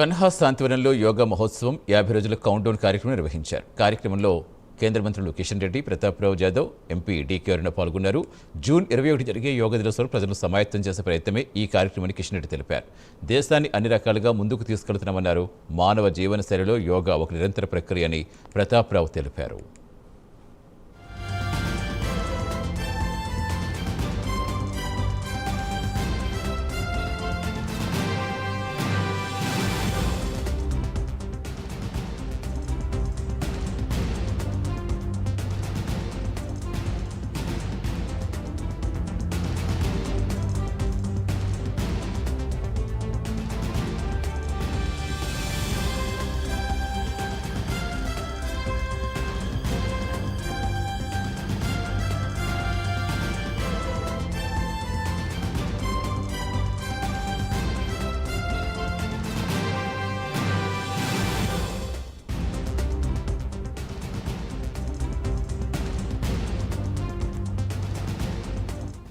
కన్హా శాంతివనంలో యోగా మహోత్సవం 50 రోజుల కౌంట్డౌన్ కార్యక్రమం నిర్వహించారు. కార్యక్రమంలో కేంద్ర మంత్రులు కిషన్ రెడ్డి, ప్రతాప్రావు జాదవ్, ఎంపీ డీకే అరుణ పాల్గొన్నారు. జూన్ 21 జరిగే యోగా దినోత్సవం ప్రజలను సమాయత్తం చేసే ప్రయత్నమే ఈ కార్యక్రమాన్ని కిషన్ రెడ్డి తెలిపారు. దేశాన్ని అన్ని రకాలుగా ముందుకు తీసుకెళ్తున్నామన్నారు. మానవ జీవన శైలిలో యోగా ఒక నిరంతర ప్రక్రియ అని ప్రతాప్రావు తెలిపారు.